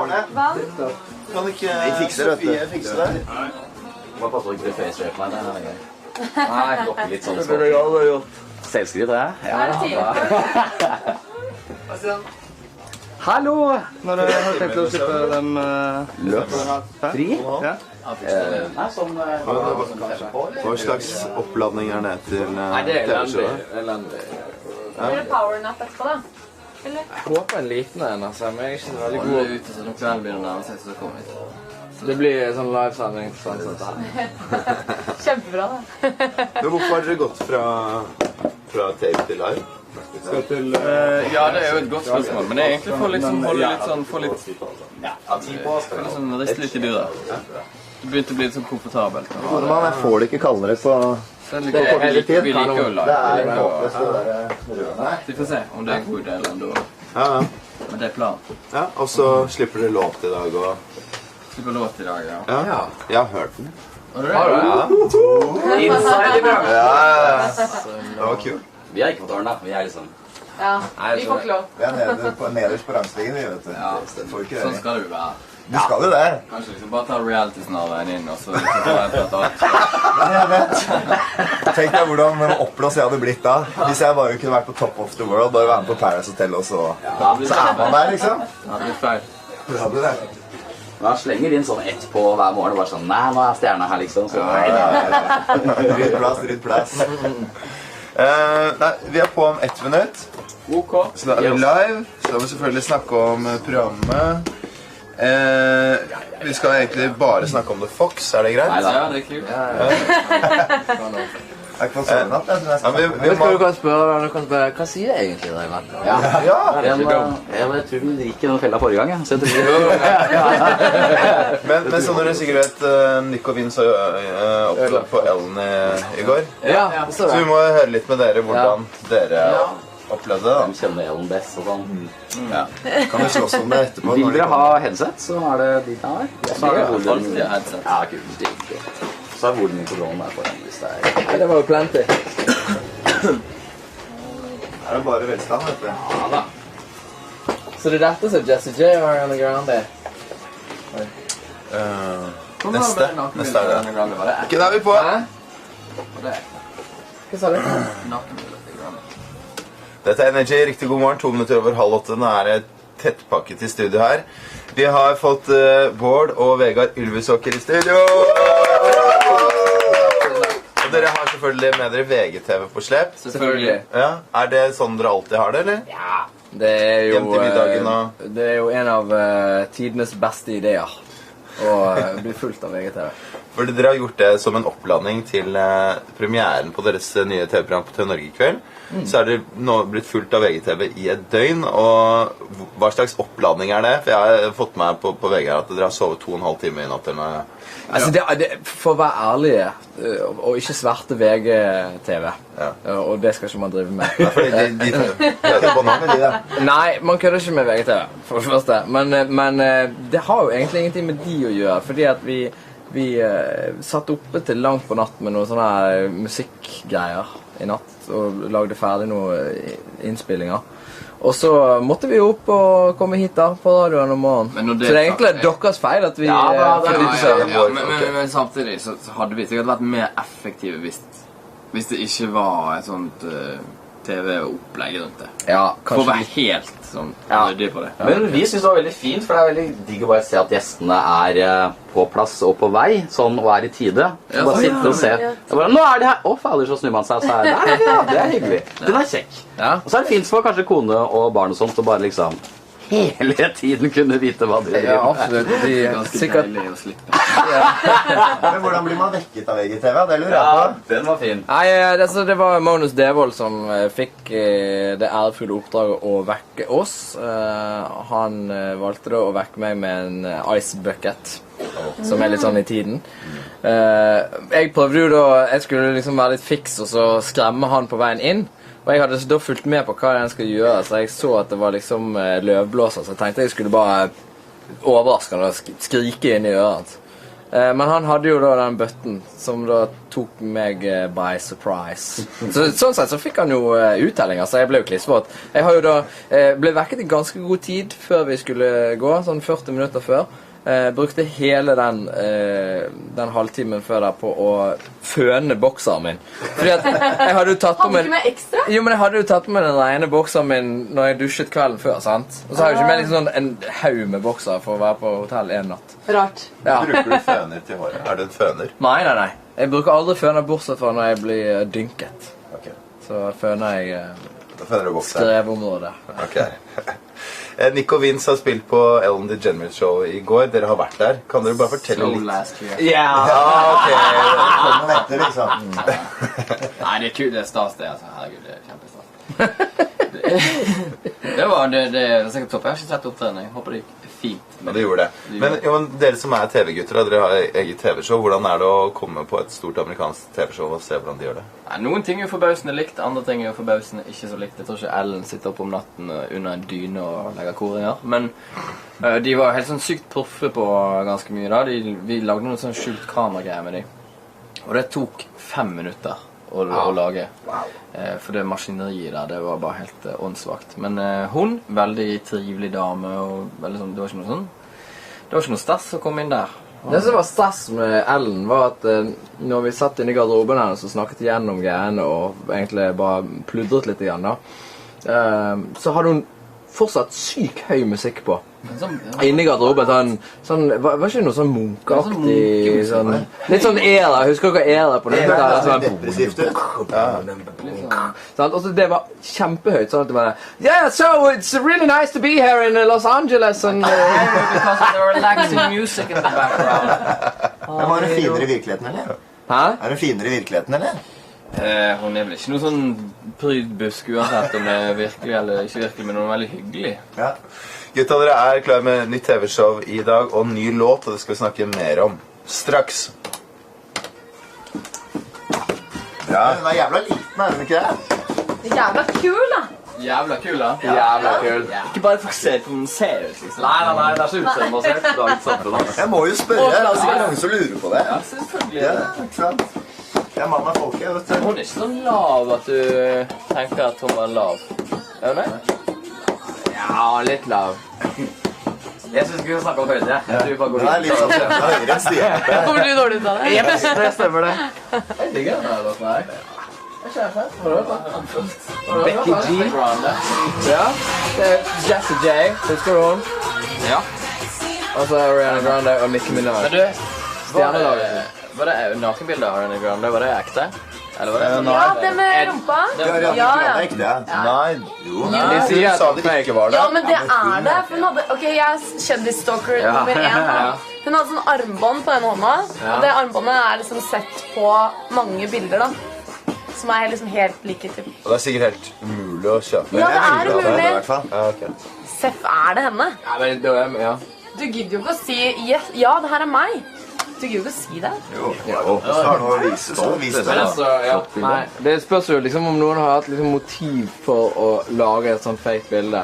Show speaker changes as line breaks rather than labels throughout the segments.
Arne.
Vann?
Kan ikke Sofie fikse det?
Hva passer ikke det face-rape meg? Det er gøy. Nei, lokker litt sånn selvskritt, det.
Hva er det tidlig?
Hallo! Når har du tenkt å slippe dem
Løs. Fri?
Ja.
Nei, sånn...
Hva slags oppladning er det til
Nei, det er
TV-showet?
elendig.
Blir det power-natt etterpå da? Eller?
Jeg håper en liten en, altså, men jeg er ikke så veldig god.
Ute, så når kvelden blir nærmere seg, så kommer vi.
Det blir sånn livesending til sånn sett.
Kjempebra da.
Men hvorfor har dere gått fra tape til live?
Ja, det er jo et godt spørsmål, men det er egentlig for liksom holde litt sånn, for litt... Ja, liksom riste litt i dyret. Det begynte å bli litt sånn komfortabelt.
Jeg får det ikke kaldere, så...
Vi liker jo live. Vi får se om det er en god del eller noe.
Ja.
Men det er planen.
Ja, og så slipper dere låt i dag, og...
Slipper låt i dag, ja.
Ja, jeg har hørt den.
Har du det?
Inside i bransjen.
Ja, det var kult.
Vi har ikke fått ordnet, vi er liksom...
Ja, vi får ikke lov.
Vi er nederst på rangstigen, vi, vet du.
Ja, sånn skal det jo være.
Du skal jo det.
Kanskje liksom bare ta reality-snarveien inn, og så liksom ta en platt alt.
Jeg vet. Tenk deg hvordan oppblåst jeg hadde blitt da. Hvis jeg bare kunne vært på Top of the World, bare være med på Paradise Hotel, og så er man der, liksom.
Ja, det blir feil.
Du hadde det.
Men han slenger inn sånn ett på hver morgen, og bare sånn, nei, nå er stjerna her liksom. Så,
Rydd plass.
Nei, vi er på om 1 minutt.
Ok.
Så da er vi live. Så da må vi selvfølgelig snakke om programmet. Vi skal egentlig bare snakke om The Fox, er det greit?
Nei da.
Ja, det er kult.
Jeg er ikke fått sånn at jeg
Ja, vi
Du kan spørre, hva sier jeg egentlig da, Ivan?
Ja,
Ja,
jeg tror vi drikker den fella forrige gang, ja. Så jeg tror
men som dere sikkert vet, Nick og Vin så opptatt på Ellen i går.
Ja,
Så vi må høre litt med dere hvordan dere opplevde det.
de kjenner Ellen best og sånn.
Kan vi slåss om det etterpå?
Vil dere ha headset, så er det de der. Så er det volum.
Alltid headset.
Ja, kult. Så er volum på dronen der foran hvis det er...
Nei, det var jo plenty.
Er det bare velstand, vet du.
Ja da.
Så det er dette som Jesse J var on the ground der.
Neste er det. Ok, da er vi på.
Hæ? Hva sa du?
Dette er Energy. Riktig god morgen. 2 minutter over 7:30. Nå er det tettpakket i studio her. Vi har fått Bård og Vegard Ylvisåker i studio. Og dere har selvfølgelig med dere VGTV på slep.
Selvfølgelig.
Ja, er det sånn dere alltid har det, eller?
Det er jo,
Hjem til middagen og...
det er jo en av tidenes beste ideer. Å bli fulgt av VGTV.
Fordi dere har gjort det som en oppladning til premieren på deres nye TV-program på TV Norge i kveld. Så er det nå blitt fulgt av VGTV i et døgn, og hva slags oppladning er det? For jeg har fått med på VG at dere har sovet 2,5 timer i natt eller noe.
Altså, for å være ærlig, og ikke sverte VGTV, og det skal ikke man drive med.
Ja, fordi de prøver på navnet de der.
Nei, man kødder ikke med VGTV, for det første. Men det har jo egentlig ingenting med de å gjøre, fordi at vi satt oppe til langt på natt med noen sånne musikkgreier i natt, og lagde ferdig noen innspillinger. Og så måtte vi opp og komme hit da, på radioen om morgenen. Så det er egentlig deres feil at vi...
Men samtidig så hadde vi sikkert vært mer effektive hvis det ikke var et sånt TV-opplegg rundt det.
Ja,
For å
kanskje
være helt sånn ryddig på det.
Men vi synes det var veldig fint, for det er veldig digg å bare se at gjestene er på plass og på vei, sånn, og er i tide. Så bare sitte og se. Bare, nå er de her! Å, fader, så snur man seg, så er det der. Ja, det er hyggelig. Den er kjekk. Og så er det fint for kanskje kone og barn og sånt, å bare liksom hele tiden kunne vite hva de driver med.
Ja, absolutt.
Ganske deilig å slippe.
Men hvordan blir man vekket av VGTV? Det lurer jeg på.
Den var fin.
Nei, det var Magnus Devold som fikk det ærefulle oppdraget å vekke oss. Han valgte da å vekke meg med en ice bucket, som er litt sånn i tiden. Jeg prøvde jo da, jeg skulle liksom være litt fiks og så skremme han på veien inn. Og jeg hadde da fulgt med på hva jeg skulle gjøre, så jeg så at det var liksom løvblåser, så jeg tenkte jeg skulle bare overraske han og skrike inn i øret hans. Men han hadde jo da den bøtten som da tok meg by surprise. Sånn sett så fikk han jo uttelling, altså jeg ble jo klissvåt. Jeg har jo da ble vekket i ganske god tid før vi skulle gå, sånn 40 minutter før. Brukte hele den halvtimen før der på å føne bokseren min. Fordi at jeg hadde jo tatt på meg...
Hadde du ikke med ekstra?
Jo, men jeg hadde jo tatt på meg den rene bokseren min når jeg dusjet kvelden før, sant? Og så har jeg jo ikke med liksom sånn en haug med bokser for å være på hotell en natt.
Rart.
Ja.
Bruker du føner til håret? Er du en føner?
Nei. Jeg bruker aldri føner bortsett fra når jeg blir dynket.
Ok.
Så føner jeg
Da føner du bokser.
strevområdet.
Ok. Nick og Vince har spilt på Ellen DeGeneres show i går. Dere har vært der. Kan dere bare fortelle litt?
last year.
Ja!
Ok.
Kommer etter, liksom.
Nei, det kult, det stas det, altså. Herregud, det kjempestas. Det var sikkert topp. Jeg har ikke sett opptrening. Jeg håper det gikk fint.
Ja, det gjorde det. Men jo, dere som er TV-gutter, dere har eget TV-show. Hvordan er det å komme på et stort amerikansk TV-show og se hvordan de gjør det?
Nei, noen ting er jo forbausende likt, andre ting er jo forbausende ikke så likt. Jeg tror ikke Ellen sitter opp om natten under en dyne og legger koringer. Men de var helt sånn sykt proffe på ganske mye da. Vi lagde noen sånn skjult kameragreier med de. Og det tok 5 minutter å lage. For det maskineriet der, det var bare helt åndssvakt. Men hun, veldig trivelig dame, og veldig sånn, det var ikke noe stress å komme inn der.
Det som var stress med Ellen var at når vi satt inne i garderoben her så snakket igjennom greiene og egentlig bare pludret litt igjen da, så hadde hun fortsatt syk høy musikk på. Inne i garderoben, var ikke noe sånn munkaktig, sånn, litt sånn era, husker dere era på det?
Depressivt ut.
Og så det var kjempehøyt, sånn at det var yeah, so it's really nice to be here in Los Angeles and
Because of the relaxing music in the background.
Men var hun finere i virkeligheten, eller?
Hæ?
Er hun finere i virkeligheten, eller?
Hun er vel ikke noe sånn prydbusk uansett om det er virkelig eller ikke virkelig, men hun er veldig hyggelig.
Ja.
Gutta, dere er klar med nytt TV-show i dag og ny låt, og det skal vi snakke mer om straks.
Ja, hun er jævla liten, er hun ikke det?
Jævla kul, da.
Jævla kul, da.
Jævla kul.
Ikke bare for å se på den ser ut, liksom.
Nei, det er så utseendet.
Jeg må jo spørre, det er sikkert mange som lurer på det.
Ja, selvfølgelig.
Ja, ikke sant? Jeg er mann av folket, vet du.
Hun er ikke sånn lav at du tenker at hun var lav. Er hun det?
Ja, litt lav. Jeg synes ikke vi skal snakke om høyde. Jeg tror vi bare går
Hun er litt sånn høyere enn Stian.
Kommer du dårlig ut av det?
Jeps, det stemmer det. Jeg digger den her låten her. Jeg er kjærfett. Har du hørt den? Becky G. Ja, det er Jessie J. Husker du hun?
Ja.
Og så er Ariana Grande og Nicki Minaj.
Men du,
Stjernelaget.
var det nakenbildet av Ariana Grande? Var det ekte? Eller var det
Ja, det med rumpa.
Ariana
Ja,
Grande
ja.
er ikke det.
Nei, jo.
Ja.
De sier at det ikke var det.
Ja, men det er det. For hun hadde, ok, jeg er kjendisstalker nummer 1. Da. Hun hadde sånn armbånd på den hånda, og det armbåndet er liksom sett på mange bilder da. Som er liksom helt like typ.
Og det er sikkert helt umulig å kjøpe.
Ja, det er
Jeg vil ikke ha det, i
umulig.
hvert fall.
Ja, ok.
Seff, er det henne?
Ja, men da er ja.
Du gidder jo ikke å si yes, ja, det her er meg. Du gidder jo ikke å si det.
Jo, så har noe å vise, så vis det.
Men altså, ja. Nei, det spørs jo liksom om noen har hatt liksom motiv for å lage et sånt fake bilde.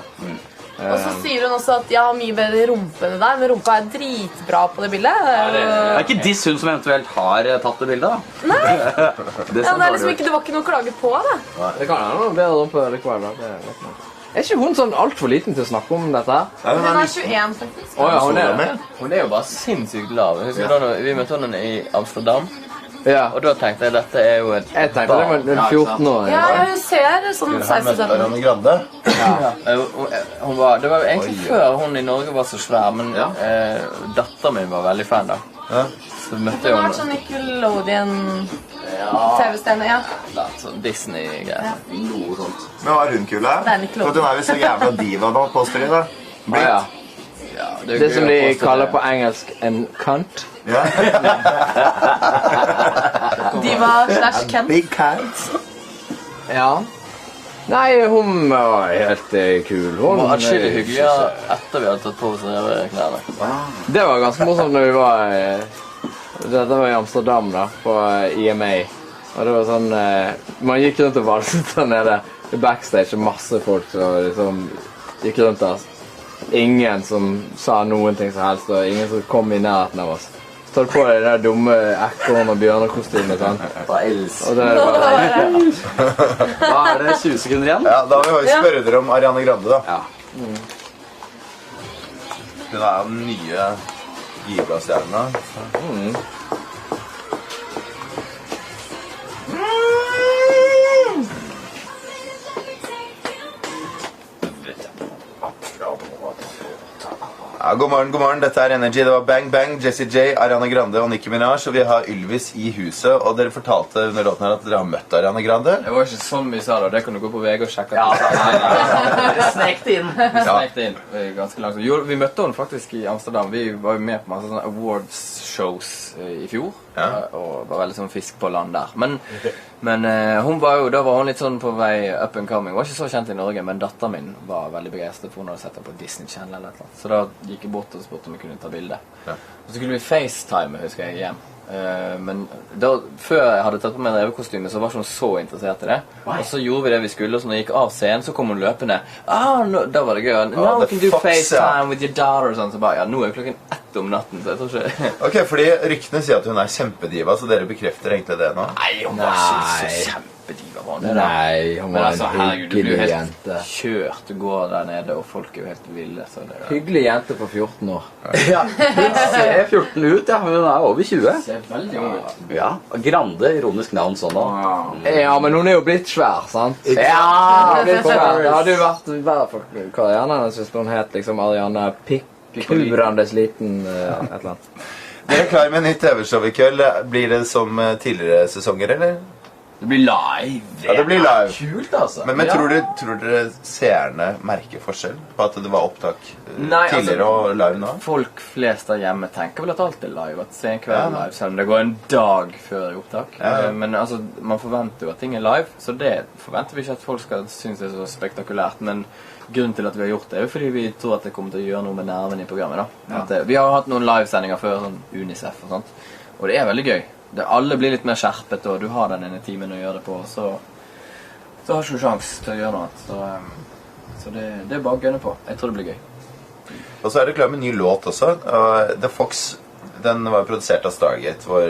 Og så sier hun også at jeg har mye bedre rumpe enn deg, men rumpa er dritbra på det bildet.
Det er ikke diss hun som eventuelt har tatt det bildet, da.
Nei,
Det
ja, det er liksom ikke, det var ikke noe å klage på det.
Det kan være noe bedre rumpe likevel. Da. Det er litt noe. Er ikke hun sånn alt for liten til å snakke om dette her?
Nei,
Hun
hun
er
er
21 faktisk.
Åja, hun er det.
med.
Hun er jo bare sinnssykt lav. Jeg husker da vi møtte henne i Amsterdam,
Ja.
og da tenkte jeg dette er jo et
Jeg tenkte det var en 14-åring.
Ja, hun ser sånn 16-17.
Ariana Grande.
Det var jo egentlig før hun i Norge var så svær, men datteren min var veldig fan da.
Ja.
Så møtte
Hun
jeg
har vært sånn Nickelodeon TV-stjerne, ja.
sånn Disney-greier.
Noe sånt.
Men var hun kul, da?
Det er Nickelodeon.
For at hun er jo så jævla diva nå, påstår de, da.
Ja, ja.
Ja,
Det som de kaller på engelsk en cunt.
Ja.
Diva slash Kent.
Big cat.
Ja. Nei, hun var helt kul.
Hun var
Hun
atskillig hyggeligere etter vi hadde tatt på oss klærne.
Det var ganske morsomt når vi var dette var i Amsterdam da, på IMA. Og det var sånn man gikk rundt og valset der nede i backstage, og masse folk som liksom gikk rundt der. Ingen som sa noen ting som helst, og ingen som kom i nærheten av oss. tar du på deg det der dumme ekorn- og bjørnekostymet, sant?
Da elsker
Og det er bare...
Hva det, 20 sekunder igjen?
Ja, da vil vi spørre dere om Ariana Grande, da.
Ja.
Hun jo den nye Giga-stjerna. Ja, god morgen. Dette Energy. Det var Bang Bang, Jessie J, Ariana Grande og Nicki Minaj. Og vi har Ylvis i huset. Og dere fortalte under låten her at dere har møtt Ariana Grande.
Det var ikke sånn vi sa det. Det kan du gå på VG og sjekke.
Ja, snekt inn.
Vi snekte inn ganske langt. Jo, vi møtte henne faktisk i Amsterdam. Vi var jo med på masse sånne awards-shows i fjor.
Ja.
Og var veldig sånn fisk på land der. Men hun var jo, da var hun litt sånn på vei up and coming. Hun var ikke så kjent i Norge, men datteren min var veldig begeistret for hun hadde sett henne på Disney Channel eller noe. Så da gikk jeg bort og spurte om vi kunne ta bilde.
Ja.
Og så skulle vi FaceTime, husker jeg, hjem. Men da, før jeg hadde tatt på meg revekostyme, så var ikke hun så interessert i det. Og så gjorde vi det vi skulle, og så når jeg gikk av scenen, så kom hun løpende. Da var det gøy. Now we can do FaceTime with your daughter. Sånn, så bare, ja, nå er klokken 1 om natten, så jeg tror ikke...
Ok, fordi ryktene sier at hun kjempediva, så dere bekrefter egentlig det nå?
Nei, hun var ikke så kjempediva, var hun.
Nei, hun var
altså,
en
herregud, du blir
hyggelig
jo helt
jente.
kjørt, du går der nede, og folk er jo helt ville, så det
Hyggelig jente på 14 år.
Ja, hun ser 14 ut, ja. Hun over 20.
ser veldig ung ut.
Ja, Grande, ironisk navn sånn da.
Ja, men hun er jo blitt svær, sant?
Ja,
Blitt svær. Det hadde jo vært verre for karrieren hennes hvis hun het liksom Ariana Pikkurandes liten et eller annet.
Dere er klar med en nytt TV-show i kveld. Blir det som tidligere sesonger, eller?
Det blir live.
Ja, det blir live.
Kult, altså.
Men tror dere seerne merker forskjell på at det var opptak
Nei,
tidligere og live nå?
Folk flest der hjemme tenker vel at alt er live, at Senkveld er live, selv om det går en dag før opptak.
Ja.
Men altså, man forventer jo at ting er live, så det forventer vi ikke at folk skal synes det er så spektakulært. Men grunnen til at vi har gjort det er jo fordi vi tror at det kommer til å gjøre noe med nerven i programmet da. At vi har hatt noen livesendinger før, sånn Unicef og sånt, og det er veldig gøy. Alle blir litt mer skjerpet, og du har den ene timen å gjøre det på, så har ikke du sjans til å gjøre noe annet. Så det er bare å gønne på. Jeg tror det blir gøy.
Og så er det klar med en ny låt også. The Fox, den var produsert av Stargate, vår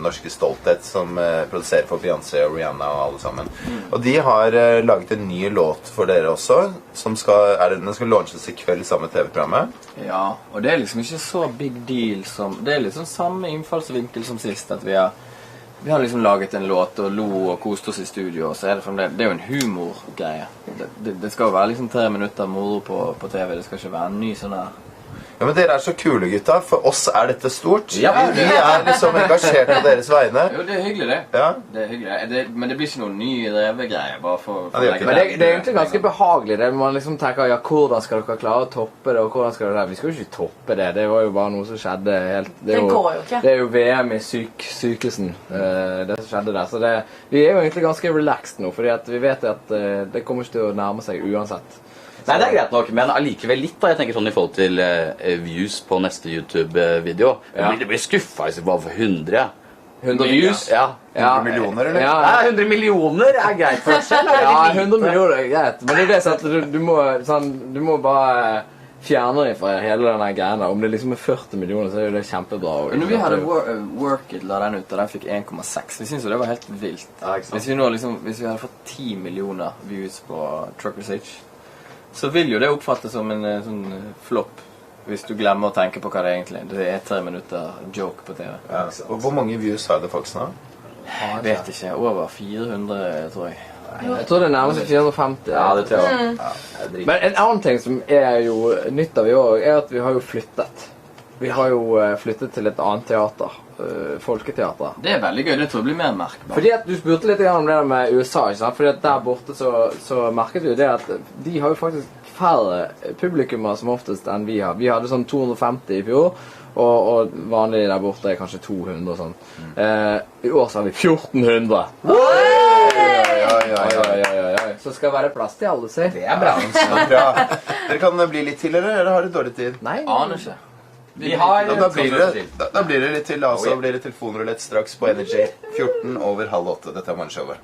norske stolthet, som produserer for Beyoncé og Rihanna og alle sammen. Og de har laget en ny låt for dere også, som den skal launches i kveld i samme TV-programmet.
Ja, og det er liksom ikke så big deal som... Det er liksom samme innfallsvinkel som sist, at vi har liksom laget en låt og lo og kost oss i studio, og så er det jo en humorgreie. Det skal jo være liksom 3 minutter moro på TV, det skal ikke være en ny sånn her...
Ja, men dere er så kule, gutta. For oss er dette stort.
Ja,
vi er liksom engasjert på deres vegne.
Jo, det er hyggelig det.
Ja.
Det er hyggelig. Men det blir ikke noen ny revegreie, bare for
Ja, det gjør ikke
Men det er egentlig ganske behagelig. Det man liksom tenker, ja, hvordan skal dere klare å toppe det, og hvordan skal dere det? Vi skal jo ikke toppe det. Det var jo bare noe som skjedde helt...
Det går jo ikke.
Det er jo VM i sykelsen, det som skjedde der. Så vi er jo egentlig ganske relaxed nå, fordi at vi vet at det kommer ikke til å nærme seg uansett.
Nei, det er greit nok, men allikevel litt da. Jeg tenker sånn i forhold til views på neste YouTube-video.
Ja.
Det blir skuffet hvis det var for 100.
100 views?
Ja.
100 millioner, eller?
Ja.
Nei, 100 millioner er greit forskjell.
Ja, 100 millioner er greit. Men det er det sånn at du må bare fjerne deg fra hele denne greia. Om det liksom er 40 millioner, så er jo det kjempebra.
Når vi hadde Work It, la den ut, og den fikk 1,6. Vi synes jo det var helt vilt.
Ja, ikke sant?
Hvis vi hadde fått 10 millioner views på Truckers Hitch, så vil jo det oppfattes som en sånn flopp, hvis du glemmer å tenke på hva det egentlig er. Det er 3 minutter joke på TV.
Ja. Og hvor mange views har The Fox nå?
Jeg vet ikke, over 400, tror jeg.
Jeg tror det er nærmest 450.
Ja, det tror jeg også.
Men en annen ting som er jo nytt av i år, er at vi har jo flyttet. Vi har jo flyttet til et annet teater. Folketeater.
Det er veldig gøy, det tror jeg blir mer merkbart.
Fordi at du spurte litt om det der med USA, ikke sant? Fordi at der borte så merket vi jo det at de har jo faktisk færre publikummer som oftest enn vi har. Vi hadde sånn 250 i fjor, og vanlig der borte er kanskje 200 og sånn. I år så har vi 1400.
Ja.
Så skal være plass til alle, si.
Det er bra.
Bra. Dere kan bli litt til, eller har dere dårlig tid?
Nei.
Aner ikke.
Da blir det litt til, altså blir det telefonrulett straks på Energy 14 over halv 8. Dette er morgenshowet.